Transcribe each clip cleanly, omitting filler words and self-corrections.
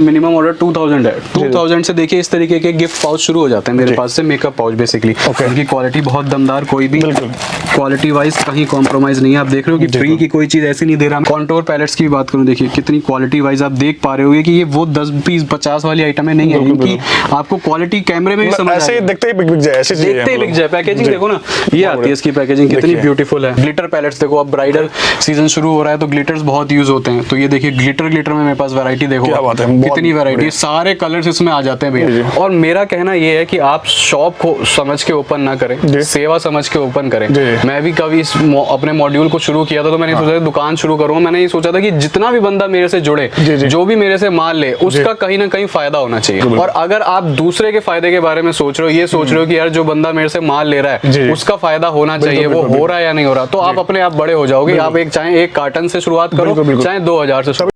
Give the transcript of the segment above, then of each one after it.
Minimum order 2000 है। 2000 से देखिए इस तरीके के गिफ्ट पाउच शुरू हो जाते हैं मेरे पास से, मेकअप पाउच बेसिकली। उनकी क्वालिटी बहुत दमदार, कोई भी क्वालिटी वाइज कहीं कॉम्प्रोमाइज नहीं है। आप देख रहे हो कि फ्री की कोई चीज ऐसी नहीं दे रहा। कॉन्टोर पैलेट्स की बात करूं, देखिए कितनी क्वालिटी वाइज आप देख पा रहे हो कि ये वो 10 पीस 50 वाली आइटम है नहीं है। इनकी आपको क्वालिटी कैमरे में भी समझ ऐसे ही देखते ही बिक जाए, ऐसे देखते ही बिक जाए। पैकेजिंग देखो ना, ये आती है इसकी पैकेजिंग कितनी ब्यूटीफुल है। ग्लिटर पैलेट्स देखो, अब ब्राइडल सीजन शुरू हो रहा है तो ग्लिटर्स बहुत यूज होते हैं। तो ये देखिए ग्लिटर में मेरे पास वैरायटी देखो, कितनी वैरायटी, सारे कलर्स इसमें आ जाते हैं भैया। और मेरा कहना ये है कि आप शॉप को समझ के ओपन ना करें, सेवा समझ के ओपन करें। मैं भी कभी अपने मॉड्यूल को शुरू किया था तो मैंने सोचा दुकान शुरू करूँ। मैंने ये सोचा था कि जितना भी बंदा मेरे से जुड़े, जो भी मेरे से माल ले, उसका कहीं ना कहीं फायदा होना चाहिए। और अगर आप दूसरे के फायदे के बारे में सोच रहे हो, ये सोच रहे हो कि यार जो बंदा मेरे से माल ले रहा है उसका फायदा होना चाहिए, वो हो रहा है या नहीं हो रहा, तो आप अपने आप बड़े हो जाओगे। आप चाहे एक कार्टन से शुरुआत करो, चाहे 2000 से।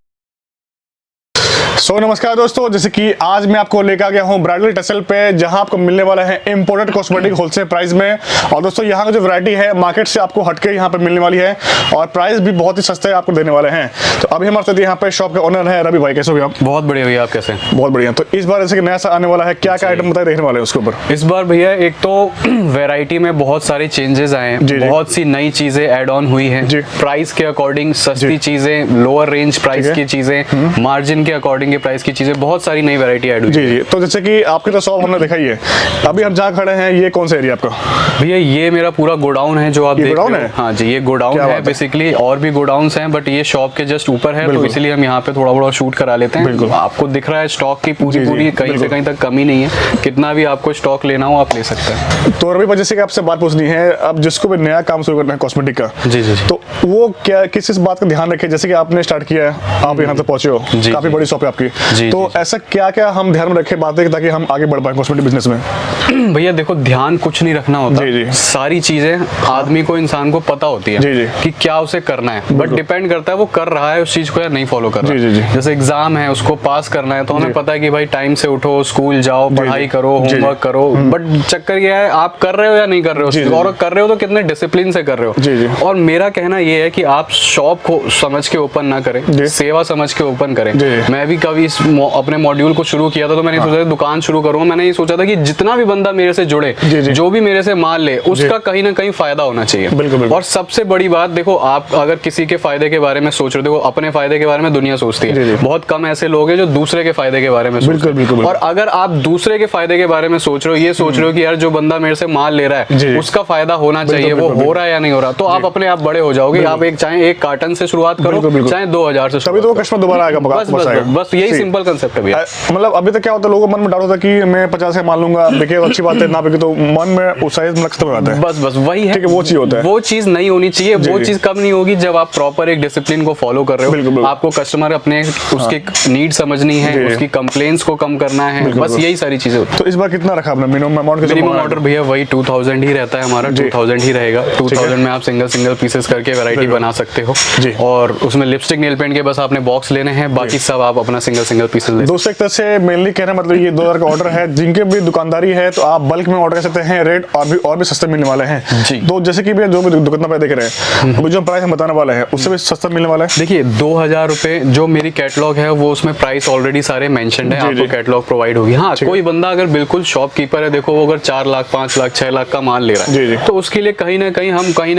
नमस्कार दोस्तों, जैसे कि आज मैं आपको लेकर गया हूं ब्राइडल टेसल पे, जहां आपको मिलने वाला है इंपोर्टेड कॉस्मेटिक होलसेल प्राइस में। और दोस्तों यहां का जो वैरायटी है मार्केट से आपको हटके यहां पे मिलने वाली है और प्राइस भी बहुत ही सस्ते आपको देने वाले हैं। तो अभी हमारे साथ यहाँ पे शॉप के ओनर है रवि भाई। कैसे हो आप? बहुत बढ़िया भैया, आप कैसे हैं? बहुत बढ़िया। तो इस बार जैसे कि नया सा आने वाला है, क्या क्या आइटम बताए देखने वाले हैं उसके ऊपर? इस बार भैया एक तो वेराइटी में बहुत सारे चेंजेस आए हैं, बहुत सी नई चीजें ऐड ऑन हुई हैं। प्राइस के अकॉर्डिंग सस्ती चीजें, लोअर रेंज प्राइस की चीजें, मार्जिन के अकॉर्डिंग प्राइस की चीजें, बहुत सारी नई वैरायटी ऐड हुई है। जी। तो जैसे कि आपकी तो शॉप हमने देखा ही है, अभी हम जहाँ खड़े हैं ये कौन सा एरिया आपका? भैया ये मेरा पूरा गोडाउन है जो आप देख रहे हो। हाँ जी, ये गोडाउन है बेसिकली। और भी गोडाउन्स हैं बट ये शॉप के जस्ट ऊपर है, तो इसीलिए हम यहाँ पे थोड़ा बड़ा शूट करा लेते हैं। आपको दिख रहा है स्टॉक की पूरी कहीं से कहीं तक कमी नहीं है। कितना भी आपको स्टॉक लेना हो आप ले सकते हैं। तो रवि भाई जैसे कि आपसे बात पूछनी है, अब जिसको भी नया काम शुरू करना है कॉस्मेटिक का, जी, तो वो क्या किस इस बात का ध्यान रखे? जैसे कि आपने स्टार्ट किया है, आप यहाँ तक पहुंचे हो, काफी बड़ी शॉप है आपकी, तो ऐसा क्या क्या हम ध्यान में रखे बातें ताकि हम आगे बढ़ पाए कॉस्मेटिक बिजनेस में? भैया देखो, ध्यान कुछ नहीं रखना होता। सारी चीजें आदमी को, इंसान को पता होती है कि क्या उसे करना है, बट डिपेंड करता है वो कर रहा है उस चीज को या नहीं फॉलो कर रहा है। जैसे एग्जाम है, उसको पास करना है, तो हमें पता है कि भाई टाइम से उठो, स्कूल जाओ, पढ़ाई करो, होमवर्क करो। बट चक्कर ये है आप कर रहे हो या नहीं कर रहे हो, और कर रहे हो तो कितने डिसिप्लिन से कर रहे हो। और मेरा कहना ये है कि आप शॉप को समझ के ओपन ना करें, सेवा समझ के ओपन करें। मैं भी कभी अपने मॉड्यूल को शुरू किया था तो मैंने सोचा दुकान शुरू करूँ। मैंने ये सोचा था कि जितना भी बंदा मेरे से जुड़े, जो भी मेरे से माल ले, उसका कहीं ना कहीं फायदा होना चाहिए। और सबसे बड़ी बात देखो, आप अगर किसी के फायदे के बारे में सोच रहे हो, देखो अपने फायदे के बारे में दुनिया सोचती है, बहुत कम ऐसे लोग हैं जो दूसरे के फायदे के बारे में सोचते हैं। और अगर आप दूसरे के फायदे के बारे में सोच रहे हो, ये सोच रहे हो कि यार जो बंदा मेरे से माल ले रहा है उसका फायदा होना चाहिए, वो हो रहा है या नहीं हो रहा, तो आप अपने आप बड़े हो जाओगे। आप चाहे एक कार्टन से शुरुआत करो, चाहे 2000 से, तभी तो कस्टमर दोबारा आएगा। बस यही सिंपल कंसेप्ट है भैया। मतलब अभी तक क्या होता है, लोगों के मन में डाउट होता है कि मैं 50 का मान लूंगा, बिके अच्छी बात है, ना बिके तो मन में उत्साहित नक्शा आता है। बस वही है, वो चीज होता है, वो चीज नहीं होनी चाहिए। वो चीज कब नहीं होगी, जब आप प्रॉपर एक डिसिप्लिन को फॉलो कर रहे हो। आपको कस्टमर अपने उसके नीड समझनी है, उसकी कंप्लेंट्स को कम करना है, बस यही सारी चीजें होती है। तो इस बार कितना रखा आपने मिनिमम अमाउंट? मिनिमम ऑर्डर भैया वही 2000 ही रहता है हमारा, 2000 ही रहेगा। 2000 में आप सिंगल पीसेस करके वैरायटी बना सकते हो। और उसमें लिपस्टिक नेल पेंट के बस आपने बॉक्स लेने हैं, बाकी सब आप अपना सिंगल पीसेस ले। दोस्तों एक तरह से मेनली कहना मतलब ये 2000 का ऑर्डर है। जिनके भी दुकानदारी है तो आप बल्क में ऑर्डर कर सकते हैं, रेट और भी सस्ते मिलने वाले हैं। तो जैसे कि जो भी दुकान पे देख रहे हैं, अभी जो प्राइस हम बताने वाले हैं उससे भी सस्ता मिलने वाला है। देखिए 2000 रुपए जो मेरी कैटलॉग है वो उसमें प्राइस ऑलरेडी सारे मेंशन्ड है, आपको कैटलॉग प्रोवाइड होगी। हाँ, कोई बंदा अगर बिल्कुल शॉपकीपर है, देखो वो अगर 4 लाख 5 लाख 6 लाख का माल ले रहा है, तो उसके लिए कहीं ना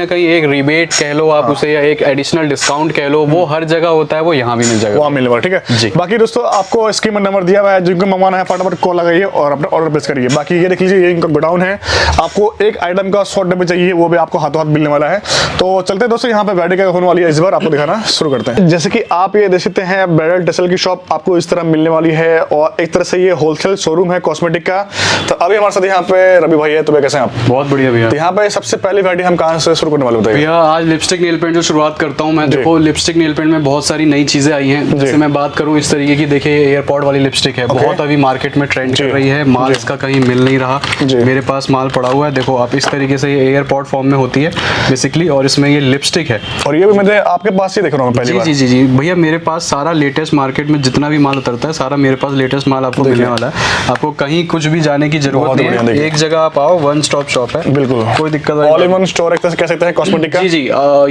कहीं एक रिबेट कह लो आप उसे, या एक एडिशनल डिस्काउंट कह लो, वो हर जगह होता है, वो यहाँ भी मिल जाएगा, वहाँ मिलने वाला। ठीक है, बाकी दोस्तों आपको स्क्रीन में नंबर दिया हुआ है, जिनको मंगवाना है फटाफट कॉल लगाइए और अपना ऑर्डर प्लेस करिए। बाकी ये देख लीजिए, ये इनका गोडाउन है। आपको एक आइटम का 100 डब्बे चाहिए, वो भी आपको हाथों हाथ मिलने वाला है। तो चलते हैं दोस्तों, यहाँ पे वैरायटी क्या होने वाली है इस बार आपको दिखाना शुरू करते हैं। जैसे कि आप ये देख सकते हैं, ब्राइडल टेसल की शॉप आपको इस तरह मिलने वाली है और एक तरह से ये होलसेल शोरूम है कॉस्मेटिक का। तो अभी हमारे साथ यहाँ पे रवि भाई है। तो कैसे हैं आप? बहुत बढ़िया भैया। तो यहाँ पे सबसे पहली वैरायटी हम कहाँ से शुरू करने वाले बताइए भैया? आज लिपस्टिक नेल पेंट जो शुरुआत करता हूँ मैं। देखो लिपस्टिक नेल पेंट में बहुत सारी नई चीजें आई हैं। जैसे मैं बात करूँ इस तरीके की, देखिए एयरपोर्ट वाली लिपस्टिक है, बहुत अभी मार्केट में ट्रेंड कर रही है। माल इसका कहीं मिल नहीं रहा, मेरे पास माल पड़ा हुआ है। देखो आप इस तरीके से, ये एयरपोर्ट फॉर्म में होती है बेसिकली, और इसमें ये लिपस्टिक है। और ये भी मैं आपके पास ही देख रहा हूँ पहली बार। जी भैया, मेरे पास सारा लेटेस्ट मार्केट में जितना भी माल उतरता है, सारा मेरे पास लेटेस्ट माल आपको मिलने वाला है। आपको कहीं कुछ भी जाने की जरूरत नहीं है, एक जगह आप आओ, वन स्टॉप शॉप है, बिल्कुल कोई दिक्कत नहीं। ऑल इन वन स्टोर एक तरह से कह सकते हैं कॉस्मेटिक का। जी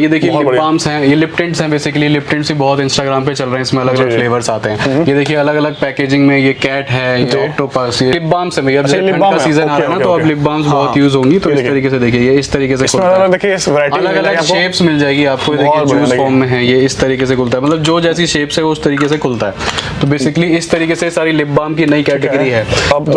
ये देखिए लिप बाम्स हैं, ये लिप टिंट्स हैं, बेसिकली लिप टिंट्स भी बहुत इंस्टाग्राम पे चल रहे हैं, इसमें अलग अलग फ्लेवर्स आते हैं। ये देखिए अलग अलग पैकेजिंग में, ये कैट है, ये ऑक्टोपस, ये लिप बाम्स है भैया। ठंड का सीजन आ रहा है ना, तो अब लिप बाम्स बहुत यूज होंगी, तो इस तरीके से देखिए ये इस तरीके से अलग अलग शेप्स मिल जाएगी आपको। देखिए जूस फॉर्म में है, ये इस तरीके से खुलता है, मतलब जो जैसी शेप्स है उस तरीके से खुलता है। तो बेसिकली इस तरीके से सारी लिप बाम की नई कैटेगरी है। अब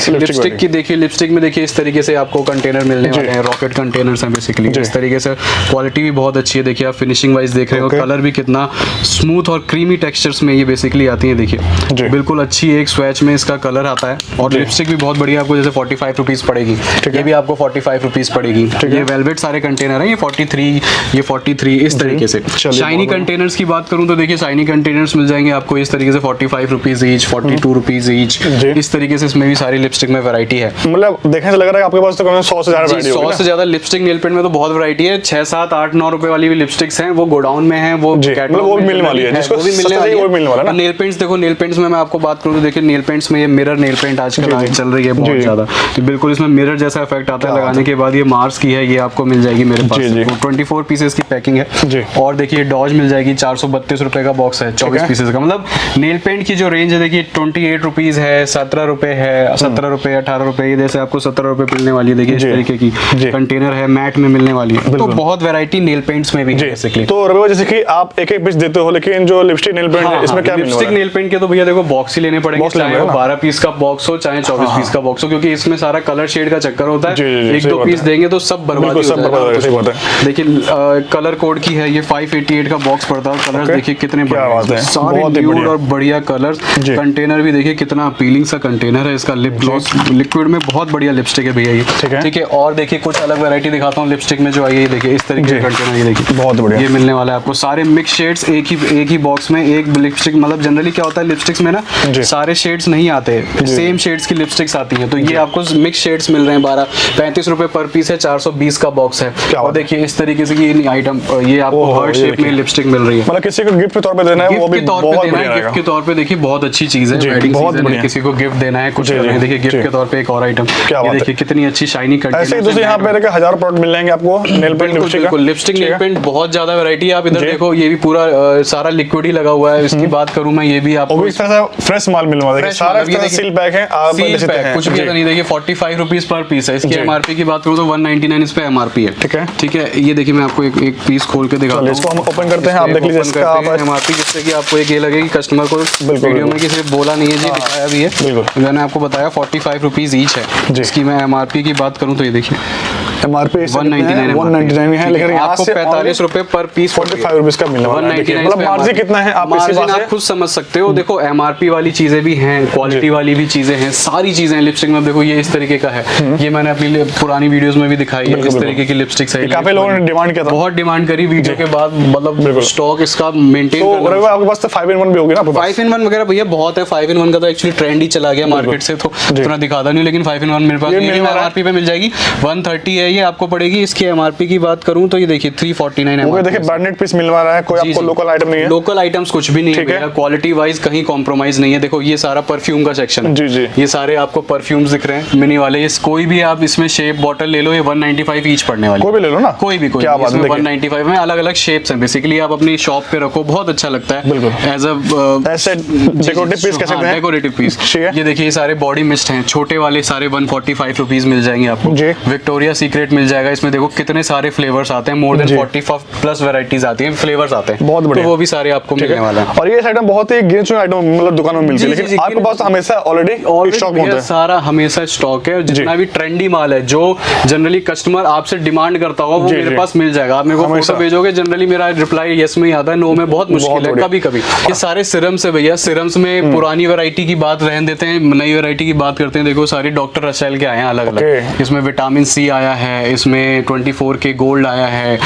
लिपस्टिक की देखिए, लिपस्टिक में देखिए इस तरीके से आपको कंटेनर मिलने वाले हैं, रॉकेट कंटेनर्स हैं बेसिकली। इस तरीके से क्वालिटी भी बहुत अच्छी है, देखिए आप फिनिशिंग वाइज देख रहे हो, कलर भी कितना स्मूथ और क्रीमी टेक्सचर्स में ये बेसिकली आती है। देखिए बिल्कुल अच्छी एक स्वैच में इसका कलर आता है, और लिपस्टिक भी बहुत बढ़िया आपको जैसे 45 रुपीज पड़ेगी, ये भी आपको 45 रुपीज पड़ेगी। ये वेलवेट सारे कंटेनर है, ये 43, ये 43 इस तरीके से। शाइनी कंटेनर्स की बात करूं तो देखिए शाइनी कंटेनर्स मिल जाएंगे आपको इस तरीके से 45 रुपीज ईच, 42 रुपीज ईच, इस तरीके से। इसमें भी सारी लिपस्टिक में वैरायटी है, मतलब देखने से लग रहा है आपके पास तो 100 से ज्यादा वैरायटी होगी। 100 से ज्यादा लिपस्टिक नेल पेंट में तो बहुत वैरायटी है। 6, 7, 8, 9 रुपए वाली भी लिपस्टिक्स हैं, वो गोडाउन में है, वो मतलब वो मिलने वाली है, जिसको भी मिलने वाली है, वो मिलने वाला है ना। नेल पेंट्स देखो, नेल पेंट्स में मैं आपको बात करूं तो देखिए नेल पेंट्स में ये मिरर नेल पेंट आजकल चल रही है बहुत ज्यादा, तो बिल्कुल इसमें मिरर जैसा इफेक्ट आता है लगाने के बाद। ये मार्स की है, ये आपको मिल जाएगी मेरे पास, 24 पीसेस की पैकिंग है। और देखिए डॉज मिल जाएगी, 432 रुपए का बॉक्स है, 24 पीसेस का। मतलब नेल पेंट की जो रेंज है देखिए 28 रुपीज है, 17 रुपए है, 17 रुपए, 18 रुपए, ये जैसे आपको 17 रुपए मिलने वाली है। देखिए इस तरीके की कंटेनर है, मैट में मिलने वाली है, तो बहुत वैरायटी नेल पेंट्स में भी है बेसिकली। तो रवि जैसे कि आप एक पीस देते हो, लेकिन जो लिपस्टिक नेल पेंट है इसमें क्या मिलने वाला है? लिपस्टिक नेल पेंट के तो भैया देखो बॉक्स ही लेने पड़ेंगे, चाहे वो 12 पीस का बॉक्स हो, चाहे 24 पीस का बॉक्स हो, क्योंकि इसमें सारा कलर शेड का चक्कर होता है। 1-2 पीस देंगे तो सब बर्बाद हो जाएगा। देखिए कलर कोड की है, ये 588 का बॉक्स पड़ता है। कलर्स देखिए कितने बढ़िया, सारे न्यूड और बढ़िया कलर्स। कंटेनर भी देखिए कितना अपीलिंग सा कंटेनर है इसका। लिप ग्लॉस लिक्विड में बहुत बढ़िया लिपस्टिक है भैया ये, ठीक है। और देखिए कुछ अलग वैरायटी दिखाता हूँ लिपस्टिक में जो आई है, ये देखिए इस तरीके का कंटेनर, ये देखिए बहुत बढ़िया ये मिलने वाला है आपको। सारे मिक्स शेड्स एक ही बॉक्स में, एक लिपस्टिक। मतलब जनरली क्या होता है लिपस्टिक्स में ना, सारे शेड्स नहीं आते, सेम शेड्स की लिपस्टिक्स आती हैं, तो ये आपको मिक्स शेड्स मिल रहे हैं। 35 रुपए पर पीस है, 420 का बॉक्स है। और देखिए इस तरीके से ये आइटम, ये आपको हर्ट शेप में लिपस्टिक मिल रही है। मतलब किसी को गिफ्ट के तौर पे देना है, वो भी बहुत बढ़िया है। गिफ्ट के तौर पे देखिए बहुत अच्छी चीज है, वेडिंग सीजन है, किसी को गिफ्ट देना है कुछ करना है, देखिए गिफ्ट के तौर पे एक और आइटम, ये देखिए कितनी अच्छी शाइनी कंटेनर। ऐसे ही दोस्तों यहाँ पे देखिए 1000 प्रोडक्ट मिल जाएंगे आपको nail paint lipstick nail paint, बहुत ज्यादा वैरायटी है। आप इधर देखो, ये भी पूरा सारा लिक्विड ही लगा हुआ है। इसकी बात करूं मैं, ये भी आपको इस तरह से फ्रेश माल मिलने वाला है, सारा सील पैक है, आप सील पैक कुछ भी नहीं। देखिए 45 रुपीस पर पीस है। इसकी एमआरपी की बात करूं तो 199 इस पे एमआरपी है, ठीक है। ये देखिए मैं आपको एक पीस खोल के दिखाता हूं, इसको हम ओपन करते हैं, आप देख लीजिए इसका एमआरपी, जिससे कि आपको एक ये लगे कि कस्टमर को वीडियो में किसी बोला नहीं है जी, दिखाया भी है। मैंने आपको बताया 45 रुपीस ईच है। जिसकी मैं एमआरपी की बात करूं तो ये देखिए एमआरपी 199 है, लेकिन आपको 45 रुपए पर पीस 45 रुपीस का मिलने वाला है। मतलब मार्जिन कितना है आप इसके पास आप खुद समझ सकते हो। देखो एमआरपी वाली चीजें भी हैं, क्वालिटी वाली भी चीजें हैं, सारी चीजें लिपस्टिक में। देखो ये इस तरीके का है, ये मैंने अपनी पुरानी वीडियोस में भी दिखाई है, इस तरीके की लिपस्टिक है। काफी लोगों ने डिमांड किया था, बहुत डिमांड करी वीडियो के बाद, मतलब स्टॉक इसका मेंटेन करना। आपके पास तो 5-in-1 भी होगी ना? 5-in-1 वगैरह भैया बहुत है। 5-in-1 का तो एक्चुअली ट्रेंड ही चला गया मार्केट से, तो इतना दिखाता नहीं, लेकिन 5-in-1 मेरे पास एमआरपी पे मिल जाएगी। 130 है ये आपको पड़ेगी। इसकी एमआरपी की बात करूं तो ये देखिए 349 है। देखिए ब्रांडेड पीस मिल रहा है, कोई आपको लोकल आइटम नहीं है। लोकल आइटम्स कुछ भी नहीं है, क्वालिटी वाइज कहीं कॉम्प्रोमाइज नहीं है। देखो ये सारा परफ्यूम का सेक्शन है, जी। ये सारे आपको परफ्यूम्स दिख रहे हैं मिनी वाले। कोई भी आप इसमें शेप बॉटल ले लो, ये 195 ईच पड़ने वाली, कोई भी ले लो ना, कोई भी क्या बात है। 195 में अलग अलग शेप्स हैं। बेसिकली आप अपनी शॉप पे रखो, बहुत अच्छा लगता है एज अ ऐसे डेकोरेटिव पीस कह सकते हैं, डेकोरेटिव पीस। ये देखिए ये सारे बॉडी मिस्ट हैं, छोटे वाले सारे 145 रुपीज मिल जाएंगे आपको। विक्टोरिया सीक्रेट मिल जाएगा, इसमें देखो कितने सारे फ्लेवर्स आते हैं, मोर देन 40 प्लस वैरायटीज आती हैं, फ्लेवर्स आते हैं, बहुत बढ़िया। तो वो भी सारे आपको मिलने वाला है। और ये आइटम बहुत ही गिने चुने आइटम मतलब दुकानों में मिलती है, लेकिन आपके पास हमेशा ऑलरेडी स्टॉक होता है, सारा हमेशा स्टॉक है। जितना भी ट्रेंडी माल है, जो जनरली कस्टमर आपसे डिमांड करता होगा, वो मेरे पास मिल जाएगा। आप मेरे को फोटो भेजोगे, जनरली मेरा रिप्लाई यस में ही आता है, नो में बहुत मुश्किल है कभी कभी। ये सारे सिरम्स है भैया, सिरम्स में पुरानी वैरायटी की बात रहने देते हैं, नई वैरायटी की बात करते हैं। देखो सारी डॉक्टर रसेल के आए हैं अलग अलग, इसमें विटामिन सी आया है, इसमें 24K गोल्ड आया है,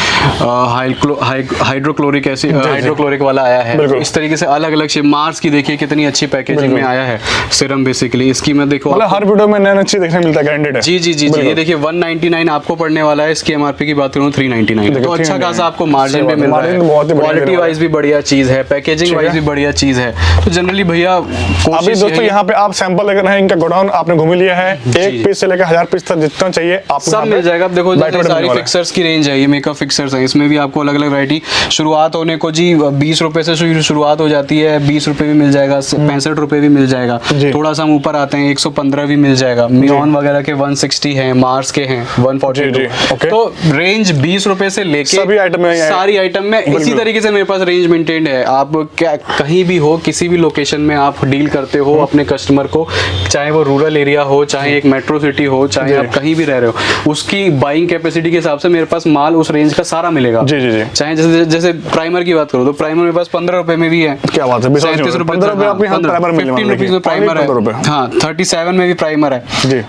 हाइड्रोक्लोरिक एसिड हाइड्रोक्लोरिक वाला आया है। इस तरीके से अलग अलग शेप। मार्स की देखिए कितनी अच्छी पैकेजिंग में आया है सिरम। बेसिकली इसकी मैं देखो मतलब हर वीडियो में नया चीज देखने मिलता है, गारंटेड है। जी ये देखिए 199 आपको पड़ने वाला है। इसकी एमआरपी की बात करूं 399, तो अच्छा खासा आपको मार्जिन पे मिल रहा है। क्वालिटी वाइज भी बढ़िया चीज है, पैकेजिंग वाइज भी बढ़िया चीज है। तो जनरली भैया अभी दोस्तों यहाँ पे आप सैंपल लेकर हैं, इनका गोडाउन आपने घूम लिया है, एक पीस से लेकर 1000 पीस तक जितना चाहिए आपको सब मिल जाएगा। अब देखो सारी फिक्सर्स की रेंज है, ये मेकअप फिक्सर्स है, इसमें भी आपको अलग अलग वैरायटी शुरुआत होने को जी 20 रुपए से शुरुआत हो जाती है, 20 रुपए भी मिल जाएगा, 65 रुपए भी मिल जाएगा, थोड़ा सा हम ऊपर आते हैं 115 भी मिल जाएगा, मियॉन वगैरह के 160 है, मार्स के हैं 142। तो रेंज 20 रुपए से लेके सभी आइटम में, सारी आइटम में इसी तरीके से मेरे पास रेंज मेंटेन्ड है। आप क्या कहीं भी हो, किसी भी लोकेशन में आप डील करते हो अपने कस्टमर को, चाहे वो रूरल एरिया हो, चाहे एक मेट्रो सिटी हो, चाहे आप कहीं भी रह रहे हो, उसकी बाइंग कैपेसिटी के हिसाब से मेरे पास माल उस रेंज का सारा मिलेगा। चाहे जैसे प्राइमर की बात करो तो प्राइमर मेरे पास 15 रुपए में भी है। क्या बात है, 37 रुपए 15 रुपीज में प्राइमर है। हाँ 37 में भी प्राइमर है,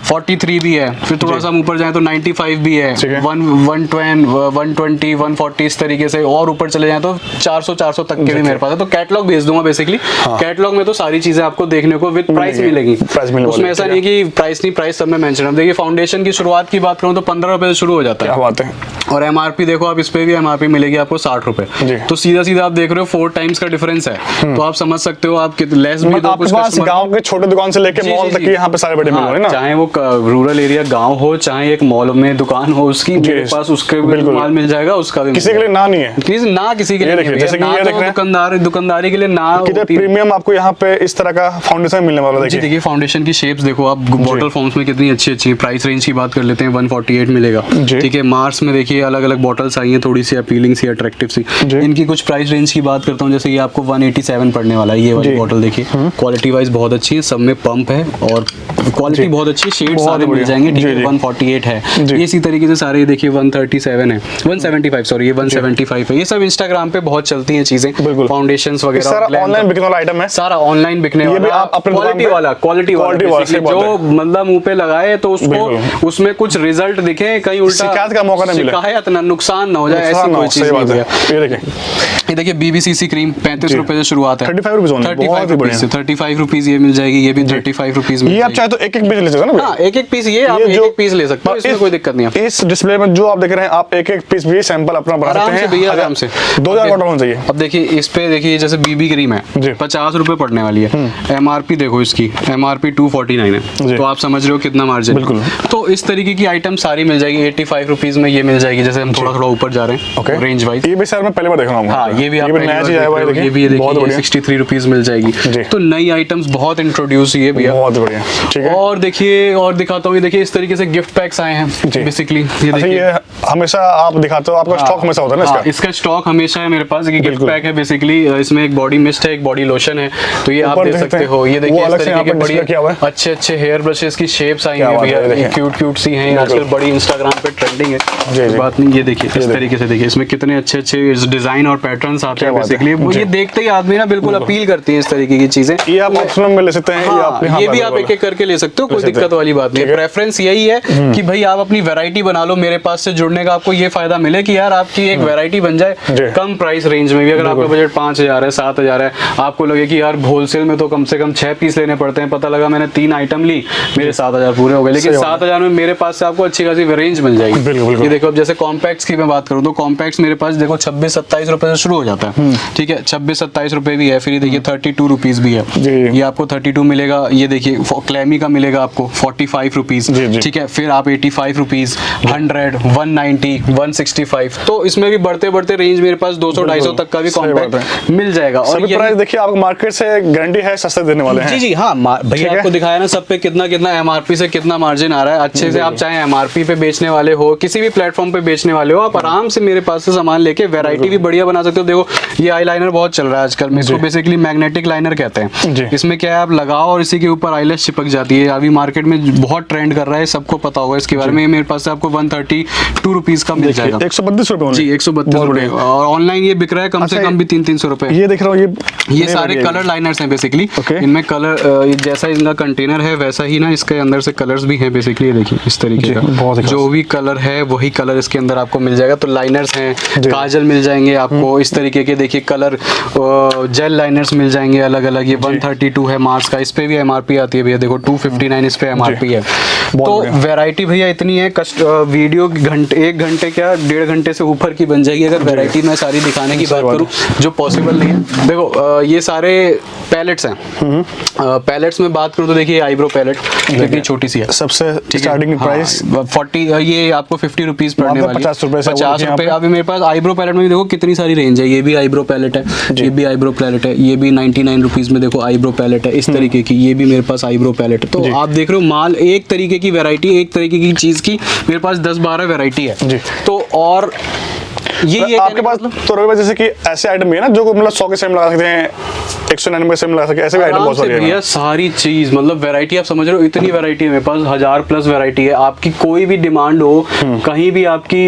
43 भी है, फिर थोड़ा सा ऊपर जाए तो 95 भी है, 120 140 इस तरीके से, और ऊपर चले जाए तो 400 तक के भी मेरे पास है। तो कैटलॉग भेज दूंगा बेसिकली। कैटलॉग में तो सारी चीजें आपको देखने को विद प्राइस मिलेगी, उसमें ऐसा नहीं कि प्राइस सब में मेंशन है। देखिए फाउंडेशन की शुरुआत की बात करूं तो 15 रुपए से शुरू हो जाता है। क्या बात है। और एमआरपी देखो आप, इस पे भी एमआरपी मिलेगी आपको 60 रुपए। तो सीधा आप देख रहे हो 4 टाइम्स का डिफरेंस है। तो आप समझ सकते हो आप लेस भी दो कुछ कस्टमर, गांव के छोटे दुकान से लेके मॉल तक यहाँ पे सारे बड़े मिल रहे हैं ना, चाहे वो रूरल एरिया गांव हो, चाहे एक मॉल में दुकान हो उसकी, मेरे पास उसके माल मिल जाएगा, उसका भी किसी के लिए ना नहीं है, किसी के लिए जैसे कि ये देख रहे हैं दुकानदारी के लिए ना प्रीमियम आपको यहाँ पे इस तरह का फाउंडेशन मिलने वाला है। देखिए फाउंडेशन की शेप्स देखो आप, बॉटल फॉर्म्स में कितनी अच्छी है। प्राइस रेंज की बात कर लेते हैं 148 मिलेगा, ठीक है। मार्स में देखिए अलग अलग बॉटल्स आई हैं, थोड़ी सी अपीलिंग सी, अट्रैक्टिव सी। इनकी कुछ प्राइस रेंज की बात करता हूँ, जैसे ये आपको 187 पड़ने वाला है। ये वाली बॉटल देखिए, क्वालिटी वाइज बहुत अच्छी है, सब में पंप है और क्वालिटी बहुत अच्छी है, शेड सारे मिल जाएंगे, ठीक है। 148 है, इसी तरीके से सारे देखिए 137 है, 175 सॉरी, ये 175 है। ये सब इंस्टाग्राम पे बहुत चलती हैं चीजें, फाउंडेशंस वगैरह, ऑनलाइन बिकने वाला आइटम है, सारा ऑनलाइन बिकने वाला, क्वालिटी वाला जो मतलब मुंह पे लगाए तो उसको उसमें कुछ रिजल्ट दिखे, कहीं उल्टा शिकायत का मौका ना मिले, शिकायत ना, नुकसान ना हो जाए, ऐसी कोई चीज नहीं है। ये देखिए बीबीसीसी क्रीम 35 रुपए से शुरुआत है, 35 रुपीज ये मिल जाएगी, ये भी 35 रुपीज में। ये आप चाहे तो एक पीस ले सकते हो ना। हाँ एक पीस, ये आप एक पीस ले सकते हो, इसमें कोई दिक्कत नहीं है। इस डिस्प्ले में जो आप देख रहे हैं, आप एक पीस भी सैंपल अपना बढ़ा सकते हैं आराम से। 2000 बॉटल होना चाहिए। अब देखिए इस पे देखिए जैसे बीबी क्रीम है 50 रुपए पड़ने वाली है, एमआरपी देखो इसकी, एमआरपी 249 है, तो आप समझ रहे हो कितना मार्जिन। बिल्कुल। तो इस तरीके की आइटम सारी मिल जाएगी, 85 रुपीज में ये मिल जाएगी। जैसे हम थोड़ा ऊपर जा रहे हैं रेंज वाइज, ये भी सर मैं पहले बार देख रहा हूँ। हाँ ये भी आप नया चीज आया हुआ है, ये भी देखिए 63 रुपीज मिल जाएगी। तो नई आइटम्स बहुत इंट्रोड्यूस हुई है भैया, बहुत बढ़िया, ठीक है। और देखिए और दिखाता हूँ, ये देखिए इस तरीके से गिफ्ट पैक्स आए हैं बेसिकली। ये देखिए ये हमेशा आप दिखाते हो, आपका स्टॉक हमेशा होता है ना इसका स्टॉक हमेशा है मेरे पास। ये गिफ्ट पैक है बेसिकली, इसमें एक बॉडी मिस्ट है, एक बॉडी लोशन है, तो ये आप देख सकते हो। ये देखिए इस तरीके के बड़ी अच्छे हेयर ब्रशेस की शेप्स आई हैं भैया, क्यूट सी हैं, आजकल बड़ी इंस्टाग्राम पे ट्रेंडिंग है, बात नहीं। ये देखिए इस तरीके से, देखिए इसमें कितने अच्छे डिजाइन और पैटर्न्स आते हैं बेसिकली। मुझे देखते ही आदमी ना बिल्कुल अपील करती है इस तरीके की चीजें। ये आप ऑप्शन में ले सकते हैं, ये भी आप एक करके ले सकते हो, कोई दिक्कत वाली बात नहीं है। प्रेफरेंस यही है कि भाई आप अपनी वैरायटी बना लो, मेरे पास से जुड़ने का आपको ये फायदा मिले कि यार आपकी एक वैरायटी बन जाए कम प्राइस रेंज में भी। अगर आपका बजट 5000 है 7000 है, आपको लगे कि यार होलसेल में तो कम से कम 6 पीस लेने पड़ते हैं, पता लगा मैंने 3 आइटम ली, मेरे 7000 पूरे हो गए, लेकिन 7000 में मेरे पास से आपको अच्छी खासी रेंज मिल जाएगी। ये देखो अब जैसे कॉम्पैक्ट्स की मैं बात करूँ तो कॉम्पैक्ट्स मेरे पास देखो 26-27 रुपए से शुरू हो जाता है, ठीक है। 26-27 रुपए भी है, फिर ये देखिए 32 रुपीज भी है, ये आपको 32 मिलेगा। ये देखिए क्लेमी का मिलेगा आपको 45 रुपीज, ठीक है। फिर आप 85 रुपीज, 100, 190, 165, तो इसमें भी बढ़ते बढ़ते रेंज मेरे पास 200-250 तक का भी कॉम्पैक्ट मिल जाएगा। और ये प्राइस देखिए आप मार्केट से गारंटी है सस्ते देने वाले हैं। जी हाँ भैया आपको दिखाया ना सब पे कितना एमआरपी से कितना मार्जिन आ रहा है अच्छे से। आप चाहे एमआरपी पे बेचने वाले हो, किसी भी प्लेटफॉर्म पे बेचने वाले हो, आप आराम से मेरे पास से सामान लेके वैरायटी भी बढ़िया बना सकते हो। देखो ये आईलाइनर बहुत चल रहा है आजकल में, इसको बेसिकली मैग्नेटिक लाइनर कहते हैं। इसमें क्या है, आप लगाओ और इसी के ऊपर आईलैश चिपक जाती है। अभी मार्केट में बहुत ट्रेंड कर रहा है, सबको पता होगा इसके बारे में। मेरे पास से आपको 132 रुपीज का मिल जाएगा, 132 रुपए जी, 132 रुपए। और ऑनलाइन ये बिक रहा है कम से कम भी 300-300 रुपए। ये देख रहा हूँ, ये सारे कलर लाइनर्स हैं बेसिकली। इनमें कलर जैसा इनका कंटेनर है वैसा ही ना इसके अंदर से कलर्स भी हैं बेसिकली। देखिए इस तरीके का जो भी कलर है वही कलर इसके अंदर आपको मिल जाएगा। तो लाइनर्स हैं, काजल मिल जाएंगे आपको इस तरीके के। देखिए कलर जेल लाइनर्स मिल जाएंगे अलग अलग। ये 132 है मार्स का, इस पे भी एमआरपी आती है भैया, देखो 259 इस पे एमआरपी है। तो वैरायटी भैया इतनी है, वीडियो घंटे 1 घंटे क्या 1.5 घंटे से ऊपर की बन जाएगी अगर वैरायटी मैं सारी दिखाने की बात करूं, जो पॉसिबल नहीं है। देखो ये सारे पैलेट्स हैं। पैलेट्स में बात करूं तो देखिए आईब्रो पैलेट कितनी छोटी सी है, सबसे स्टार्टिंग प्राइस 40, ये आपको 50 रुपीज पड़ने वाली है, 50 रुपए से 50 रुपए। अभी मेरे पास आईब्रो पैलेट में भी देखो कितनी सारी रेंज है। ये भी आईब्रो पैलेट है, ये भी आईब्रो पैलेट है, ये भी 99 रुपीज में देखो आईब्रो पैलेट है इस तरीके की। ये भी मेरे पास आईब्रो पैलेट है। तो आप देख रहे हो माल एक तरीके की वैरायटी, एक तरीके की चीज की मेरे पास 10-12 वैरायटी है। तो और ये आपके पास तो रवि भाई जैसे कि ऐसे आइटम भी है ना जो मतलब 100 के सेम लगा सकते हैं, 199 के सेम लगा सकते हैं, ऐसे भी आइटम बहुत सारे हैं। सारी चीज मतलब वैरायटी आप समझ रहे हो, इतनी वैरायटी है मेरे पास, 1000+ वैरायटी है। आपकी कोई भी डिमांड हो, कहीं भी आपकी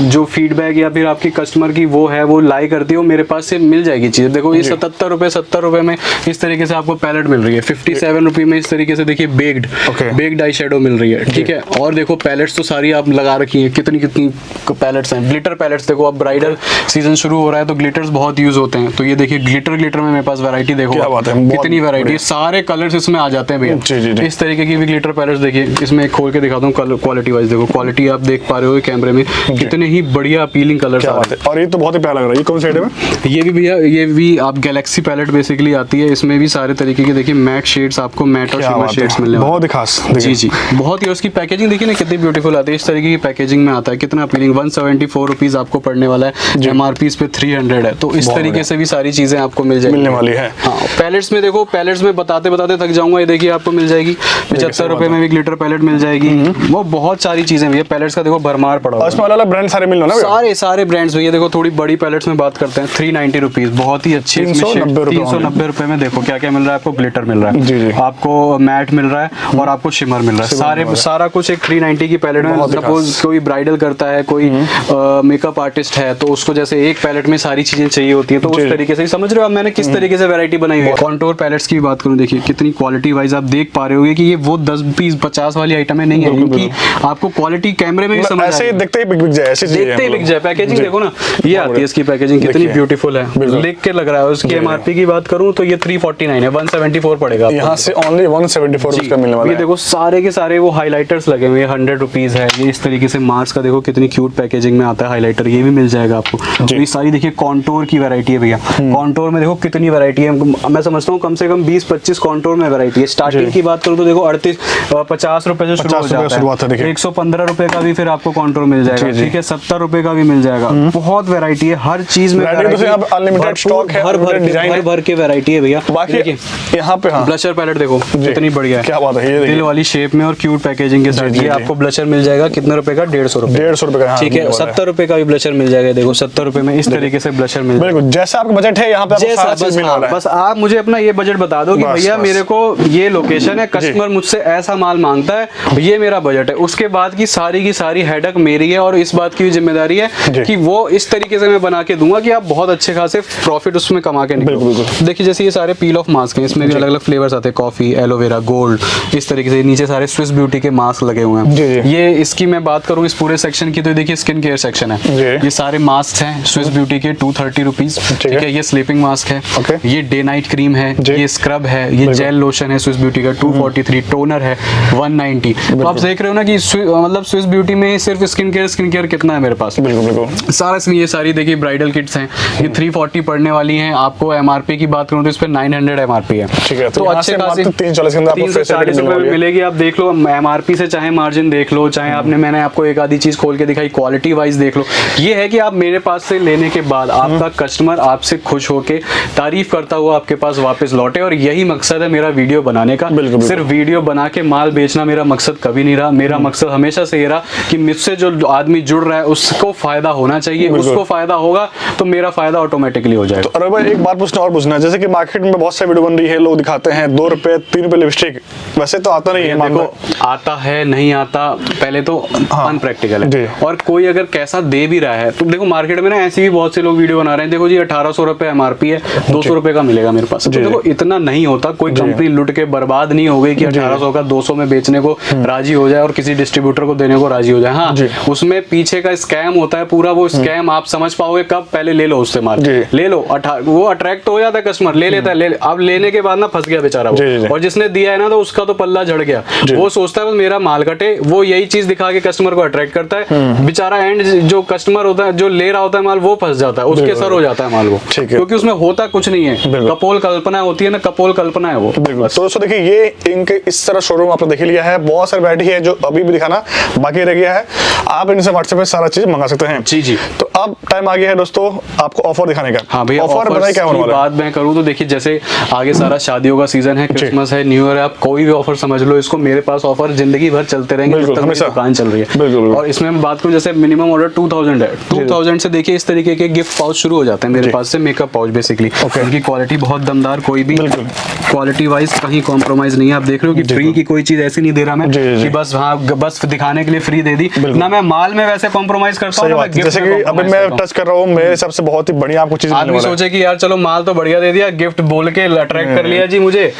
जो फीडबैक या फिर आपकी कस्टमर की वो है, वो लाई करती हो, मेरे पास से मिल जाएगी चीज। देखो ये 77 रुपए 70 रुपए में इस तरीके से आपको पैलेट मिल रही है। 57 रुपए में इस तरीके से देखिए बेग्ड आई शेडो मिल रही है, ठीक है। और देखो पैलेट्स तो सारी आप लगा रखी है, कितनी पैलेट्स हैं। ग्लिटर पैलेट्स देखो, अब ब्राइडल सीजन शुरू हो रहा है तो ग्लिटर्स बहुत यूज होते हैं। तो ये देखिए ग्लिटर में मेरे पास वैरायटी देखो, क्या बात है, कितनी वैरायटी, सारे कलर्स इसमें आ जाते हैं भैया। इस तरीके की भी ग्लिटर पैलेट्स देखिए, इसमें खोल के दिखाता हूँ क्वालिटी वाइज। देखो क्वालिटी आप देख पा रहे हो कैमरे में, कितने ही बढ़िया अपीलिंग कलर्स आ रहे हैं। और ये तो बहुत ही प्यारा लग रहा है। ये कौन सा आइटम है? ये भी भैया, ये भी आप गैलेक्सी पैलेट बेसिकली आती है। इसमें भी सारे तरीके के देखिए मैट शेड्स, आपको मैट और शिमर शेड्स मिलने वाले हैं। बहुत ही खास, जी बहुत ही। उसकी पैकेजिंग देखिए ना कितनी ब्यूटीफुल आती है, इस तरीके की पैकेजिंग में आता है, कितना अपीलिंग। 174 रुपीज आपको पड़ने वाला है, एमआरपी इस पे 300 है। तो इस तरीके से भी सारी चीजें आपको मिलने वाली है। हाँ, पैलेट्स में देखो, पैलेट्स में बताते थक जाऊंगा। ये देखिए आपको मिल जाएगी 75 रुपए में भी ग्लिटर पैलेट मिल जाएगी। वो बहुत सारी चीजें भैया, पैलेट्स का देखो भरमार पड़ा हुआ है। उसमें अलग ब्रांड सारे मिल रहे हैं, सारे ब्रांड्स भैया। देखो थोड़ी बड़ी पैलेट्स में बात करते हैं, 390 रुपीज, बहुत ही अच्छी। 390 रुपए में देखो क्या क्या मिल रहा है आपको। ग्लिटर मिल रहा है, आपको मैट मिल रहा है और आपको शिमर मिल रहा है। सारा कुछ एक 390 की पैलेट में। सपोज कोई ब्राइडल करता है, कोई मेकअप आर्टिस्ट है, तो उसको जैसे एक पैलेट में सारी चीजें चाहिए होती है, तो उस तरीके से समझ रहे हो आप मैंने किस तरीके से वैरायटी बनाई हुई है। कॉन्टोर पैलेट्स की बात करूं, देखिए कितनी क्वालिटी वाइज आप देख पा रहे होगे कि ये वो 10 पीस 50 वाली आइटम है, नहीं है। इनकी आपको क्वालिटी कैमरे में भी समझ ऐसे दिखते ही बिक जाए, ऐसे देखते ही बिक जाए। पैकेजिंग देखो ना, ये आती है इसकी पैकेजिंग, कितनी ब्यूटीफुल है, देख के लग रहा है। उसकी एमआरपी की बात करूं तो ये 349 है, 174 पड़ेगा यहाँ से ओनली 174 का मिलने वाला है। ये देखो सारे के सारे वो हाइलाइटर्स लगे हुए हैं, 100 रुपीज है। ये इस तरीके से मार्स का देखो कितनी क्यूट पैकेजिंग में आता है हाइलाइटर, ये भी मिल जाएगा आपको। ये सारी देखिए कॉन्टोर की वैरायटी है भैया। कॉन्टोर में देखो कितनी वैरायटी है, मैं समझता हूँ कम से कम 20-25 कॉन्टोर में वैरायटी है। स्टार्टिंग की बात करूँ तो देखो 50 रुपए से शुरू हो जाता है, 115 रुपए का भी फिर आपको कॉन्टोर मिल जाएगा, ठीक है, 70 रुपए का भी मिल जाएगा। बहुत वैरायटी है, हर चीज में अनलिमिटेड स्टॉक है, भर के वैरायटी है भैया। बाकी यहाँ पे ब्लशर पैलेट देखो कितनी बढ़िया है, क्या बात है, ये दिल वाली शेप में और क्यूट पैकेजिंग के साथ। ये आपको ब्लशर मिल जाएगा कितने रुपए का, 150 रुपए, 150 रुपए का, ठीक है। 70 रुपए का भी ब्लशर मिल जाएगा, देखो 70 रुपए में इस तरीके से ब्लशर मिल जाएगा। बिल्कुल जैसा आपका बजट है यहाँ पे आपको सारा चीज मिलने वाला है। बस आप मुझे अपना ये बजट बता दो कि भैया मेरे को ये लोकेशन है, कस्टमर मुझसे ऐसा माल मांगता है, ये मेरा बजट है। उसके बाद की सारी हेडक मेरी है और इस बात की भी जिम्मेदारी है कि वो इस तरीके से मैं बना के दूंगा कि आप बहुत अच्छे खासे प्रॉफिट उसमें कमा के निकलो। देखिए जैसे ये सारे पील ऑफ मास्क हैं, इसमें भी अलग अलग फ्लेवर्स आते हैं, कॉफी, एलोवेरा, गोल्ड, इस तरीके से। नीचे सारे स्विस ब्यूटी के मास्क लगे हुए हैं। ये इसकी मैं बात करूँ इस पूरे सेक्शन की तो देखिए स्किन केयर सेक्शन है। ये सारे मास्क हैं स्विस ब्यूटी के, 230 रुपीज, ठीक है। ये स्लीपिंग मास्क है, ये डे नाइट क्रीम है, ये स्क्रब है, ये जेल लोशन है स्विस ब्यूटी का, 243, टोनर है 190। तो आप देख रहे हो ना कि मतलब स्विस ब्यूटी में सिर्फ स्किन केयर कितना है मेरे पास। बिल्कुल सारा ये सारी देखिए ब्राइडल किट्स हैं, ये 340 पड़ने वाली हैं। आपको एमआरपी की बात करूं तो इस पे 900 एमआरपी है, ठीक है। तो अच्छे खासे 340 रुपए में मिलेगी। आप देख लो एमआरपी से, चाहे मार्जिन देख लो, चाहे आपने मैंने आपको एक आधी चीज खोल के दिखाई, क्वालिटी वाइज देख लो। ये है कि आप मेरे पास से लेने के बाद आपका कस्टमर आपसे खुश होके तारीफ करता हुआ आपके पास वापस लौटे, और यही मकसद है मेरा वीडियो बनाने का। सिर्फ वीडियो बना के माल बेचना मेरा मकसद कभी नहीं रहा। मेरा मकसद हमेशा से ये रहा कि मुझसे जो आदमी जुड़ रहा है उसको फायदा होना चाहिए, उसको फायदा होगा तो मेरा फायदा ऑटोमेटिकली हो जाएगा। तो अरे भाई एक बात पूछना है, जैसे कि मार्केट में बहुत सारी वीडियो बन रही है, लोग दिखाते हैं 2 रुपए 3 रुपए लिपस्टिक, वैसे तो आता नहीं है। देखो आता है नहीं आता, पहले तो अनप्रैक्टिकल है। और कोई अगर कैसा दे भी रहा है तो देखो मार्केट में ना ऐसे भी बहुत से लोग वीडियो बना रहे हैं, देखो जी 1800 रुपए एमआरपी है, 200 रुपए का मिलेगा मेरे पास। तो देखो इतना नहीं होता, कोई कंपनी लुट के बर्बाद नहीं हो गई कि 1800 का 200 में बेचने को राजी हो जाए और किसी डिस्ट्रीब्यूटर को देने को राजी हो जाए। हाँ, उसमें पीछे का स्कैम होता है पूरा। वो स्कैम आप समझ पाओगे कब, पहले ले लो उससे माल, ले लो, वो अट्रैक्ट हो जाता है कस्टमर, ले लेता है, अब लेने के बाद ना फंस गया बेचारा वो। और जिसने दिया है ना तो उसका उसका तो पल्ला झड़ गया। वो सोचता है बस मेरा माल कटे, वो यही चीज दिखा के कस्टमर को अट्रैक्ट करता है। बेचारा एंड जो कस्टमर होता है, जो ले रहा होता है माल, वो फंस जाता है, उसके सर हो जाता है माल वो, क्योंकि उसमें होता कुछ नहीं है। कपोल कल्पना होती है ना, कपोल कल्पना है वो। तो दोस्तों देखिए, ये इनके इस तरह शोरूम आपने देख लिया है, बहुत सारी वैरायटी है जो अभी भी दिखाना बाकी रह गया है। आप इनसे व्हाट्सएप पे सारा चीज मंगा सकते हैं। जी। तो अब टाइम आ गया है दोस्तों आपको ऑफर दिखाने का। हाँ भैया, ऑफर बताइए क्या होने वाला है। बात मैं करूँ तो देखिए, जैसे आगे सारा शादियों का सीजन है, क्रिसमस है, न्यू ईयर है, आप कोई भी ऑफर समझ लो इसको, मेरे पास ऑफर जिंदगी भर चलते रहेंगे जब तक मेरी दुकान चल रही है। और इसमें मैं बात करूँ, जैसे मिनिमम ऑर्डर 2000 है, 2000 से देखिए इस तरीके के गिफ्ट पाउच शुरू हो जाते हैं मेरे पास से, मेकअप पाउच बेसिकली। उनकी क्वालिटी बहुत दमदार, कोई भी क्वालिटी वाइज कहीं कॉम्प्रोमाइज नहीं है। आप देख रहे हो कि फ्री की कोई चीज ऐसी नहीं दे रहा मैं कि बस हाँ बस दिखाने के लिए फ्री दे दी ना, मैं माल में वैसे कॉम्प्रोमाइज करता हूँ। जैसे कि अभी मैं टच कर रहा हूँ, मेरे हिसाब से बहुत ही बढ़िया आपको चीज आदमी सोचे कि यार चलो माल तो बढ़िया दे दिया, गिफ्ट बोल के अट्रैक्ट कर लिया जी मुझे,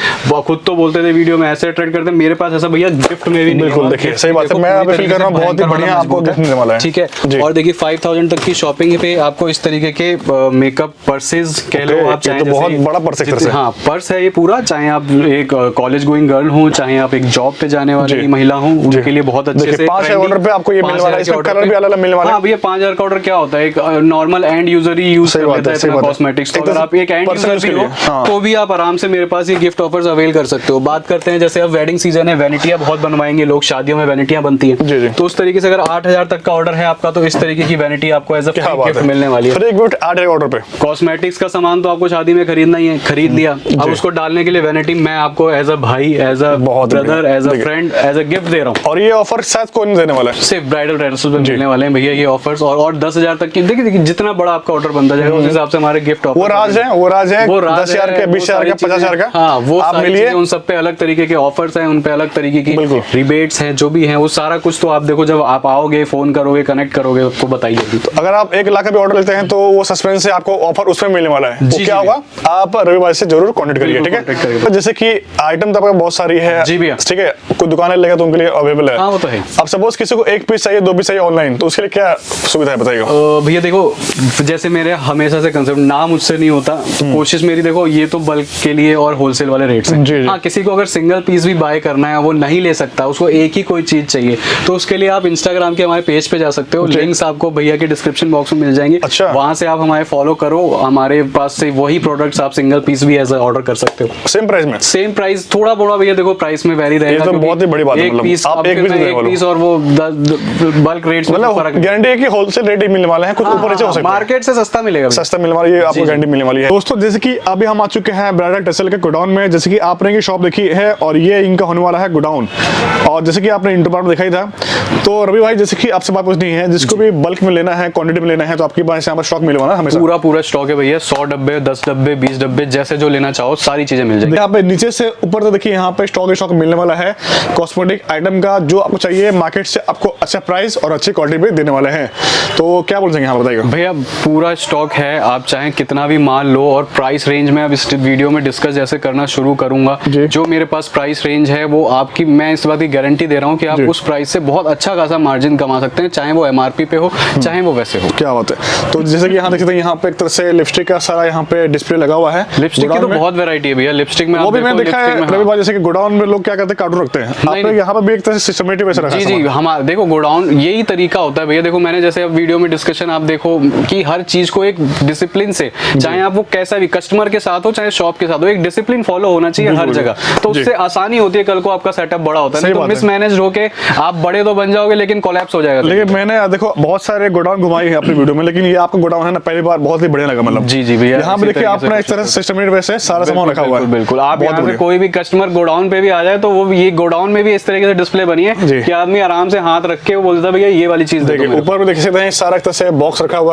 खुद तो बोलते थे वीडियो में ऐसे अट्रैक्ट करते, मेरे पास ऐसा भैया गिफ्ट में भी नहीं। बिल्कुल देखिए, सही बात है, मैं अभी फील कर रहा हूँ बहुत ही बढ़िया आपको गिफ्ट मिलने वाला है। ठीक है। और देखिए 5000 तक की शॉपिंग पे आपको इस तरीके के मेकअप पर्सेज कह लो आप, चाहे बहुत बड़ा पर्स है। हाँ पर्स है ये पूरा, चाहे आप एक कॉलेज गोइंग गर्ल हो, चाहे आप एक जॉब पे जाने वाली महिला हो, उनके लिए बहुत अच्छे से 5000 ऑर्डर पे आपको ये मिलने वाला है। इसमें कलर भी अलग-अलग मिलने वाला है। हाँ भैया, 5000 का ऑर्डर क्या होता है, एक normal and user he use कर लेता है इतना कॉस्मेटिक्स। तो अगर आप एक एंड यूजर भी हो तो भी आप आराम से मेरे पास ये गिफ्ट ऑफर्स अवेल कर सकते हो। बात करते हैं जैसे अब वेडिंग सीजन है, वैनिटियां बहुत बनवाएंगे लोग, शादियों में वैनिटियां बनती है, तो उस तरीके से अगर 8000 तक का ऑर्डर है आपका, तो इस तरीके की वैनिटी आपको एज अ गिफ्ट मिलने वाली है। फ्री गिफ्ट 8000 ऑर्डर पे। कॉस्मेटिक्स का सामान तो आपको शादी में खरीदना ही है, खरीद लिया, अब उसको डालने के लिए वैनिटी मैं आपको एज अ भाई, as a brother, as a friend, as a gift दे रहा हूँ। और ये ऑफर शायद कौन देने वाला है? सिर्फ ब्राइडल ड्रेसेस पे मिलने वाले हैं भैया ये ऑफर्स। और 10,000 तक की, देखिए जितना बड़ा आपका ऑर्डर बनता जाएगा उस हिसाब से हमारे गिफ्ट ऑफर। वो राज है 10,000 के, 20,000 का, 50,000 का। हाँ वो सारी चीजें, उन सब पे अलग तरीके के ऑफर्स हैं, उन पे अलग तरीके की रिबेट्स हैं, जो भी हैं वो सारा कुछ तो आप देखो जब आप आओगे, फोन करोगे, कनेक्ट करोगे, आपको बताइए। तो अगर आप 1 लाख का भी ऑर्डर लेते हैं तो वो सस्पेंस से आपको ऑफर उसमें मिलने वाला है। वो क्या होगा, आप रवि भाई से जरूर कॉन्टेक्ट करिए, ठीक है। जैसे कि आइटम तो आपका बहुत सारी है जी भैया, ठीक है, कोई दुकान लेगा तो उनके लिए अवेलेबल है। हाँ वो तो है। अब सपोज किसी को 1 पीस चाहिए, 2 पीस चाहिए ऑनलाइन, तो उसके लिए क्या सुविधा है बताइएगा। भैया देखो, जैसे मेरे हमेशा से कंसेप्ट ना मुझसे नहीं होता, तो कोशिश मेरी देखो, ये तो बल्क के लिए और होलसेल वाले रेट्स हैं। हाँ किसी को अगर सिंगल पीस भी बाय करना है, वो नहीं ले सकता, उसको एक ही कोई चीज चाहिए, तो उसके लिए आप इंस्टाग्राम के हमारे पेज पे जा सकते हो, लिंक्स आपको भैया के डिस्क्रिप्शन बॉक्स में मिल जाएंगे। अच्छा। वहां से आप हमारे फॉलो करो, हमारे पास से वही प्रोडक्ट्स आप सिंगल पीस भी ऐसा ऑर्डर कर सकते हो। सेम प्राइस में? सेम प्राइस, थोड़ा बड़ा भैया देखो प्राइस में वेरी रहेगा। ये तो बहुत ही बड़ी बात है, एक पीस आप एक पीस और वो बल्क रेट्स में फर्क, गारंटी है कि होलसेल रेट ही मिलने वाला है, कुछ ऊपर नीचे हो सकता है, मार्केट से सस्ता मिलेगा, सस्ता मिलने वाला है, ये आपको गारंटी मिलने वाली है। दोस्तों जैसे कि अभी हम आ चुके हैं ब्राइडल टेक्सटाइल के गोडाउन में, जैसे कि आपने ये शॉप देखी है और ये इनका होने वाला है गोडाउन। और जैसे कि आपने इंटर पार्ट दिखाई था, तो रवि भाई जैसे कि आपसे बात पूछनी है, जिसको भी बल्क में लेना है, क्वांटिटी में लेना है, तो आपके पास यहाँ पर स्टॉक मिलवाना है हमेशा? पूरा स्टॉक है भैया, 100 डब्बे, 10 डब्बे, 20 डब्बे, जैसे जो लेना चाहो सारी चीजें मिल जाएगी। यहाँ पे नीचे से ऊपर तक देखिए, यहाँ पे स्टॉक मिलने वाला है कॉस्मेटिक आइटम का, जो आपको चाहिए मार्केट से आपको अच्छा प्राइस और अच्छी क्वालिटी पे देने वाले हैं। तो क्या बोल सकेंगे, हाँ बताइएगा भैया। पूरा स्टॉक है, आप चाहें कितना भी माल लो, और प्राइस रेंज में अब इस वीडियो में डिस्कस जैसे करना शुरू करूंगा, जो मेरे पास प्राइस रेंज है वो आपकी, मैं इस बात की गारंटी दे रहा हूँ कि आप उस प्राइस से बहुत अच्छा खासा मार्जिन कमा सकते हैं, चाहे वो MRP पे हो, चाहे वो वैसे हो। क्या बात है। तो जैसे कि यहाँ देख सकते हैं, यहाँ पे एक तरह से लिपस्टिक का सारा यहाँ पे डिस्प्ले लगा हुआ है। लिपस्टिक की तो बहुत वैरायटी है भैया, लिपस्टिक में वो भी मैंने देखा है रवि भाई, जैसे कि गोडाउन में लोग क्या करते हैं, कार्टून रखते हैं, आप यहाँ पे भी एक तरह से सिस्टमेटिक वैसे रखा है। जी हमारा देखो गोडाउन यही तरीका होता है भैया। देखो मैंने जैसे अब वीडियो में डिस्कशन आप देखो कि हर चीज को एक डिसिप्लिन से, चाहे आप वो कैसा भी कस्टमर के साथ हो चाहे शॉप के साथ हो, एक डिसिप्लिन फॉलो होना चाहिए हर जगह, तो उससे आसानी होती है। कल को आपका सेटअप बड़ा होता है, तो मिसमैनेज होके आप बड़े तो बन जाओगे लेकिन कोलैप्स हो जाएगा। लेकिन मैंने देखो बहुत सारे गोडाउन घुमाई है अपनी वीडियो में, लेकिन ये आपका गोडाउन है ना, पहली बार बहुत ही बढ़िया लगा। मतलब जी भैया, यहाँ पे देखिए आपने इस तरह सिस्टमेटिक वैसे सारा सामान रखा हुआ है। बिल्कुल, आप यहाँ पे कोई भी कस्टमर गोडाउन पे भी आ जाए तो वो ये गोडाउन में भी इस तरीके से डिस्प्ले बनी है कि आदमी आराम से हाथ रख के वो बोलता है भैया ये वाली चीज देखो। ऊपर भी देख सकते हैं सारा एक तरह से बॉक्स रखा हुआ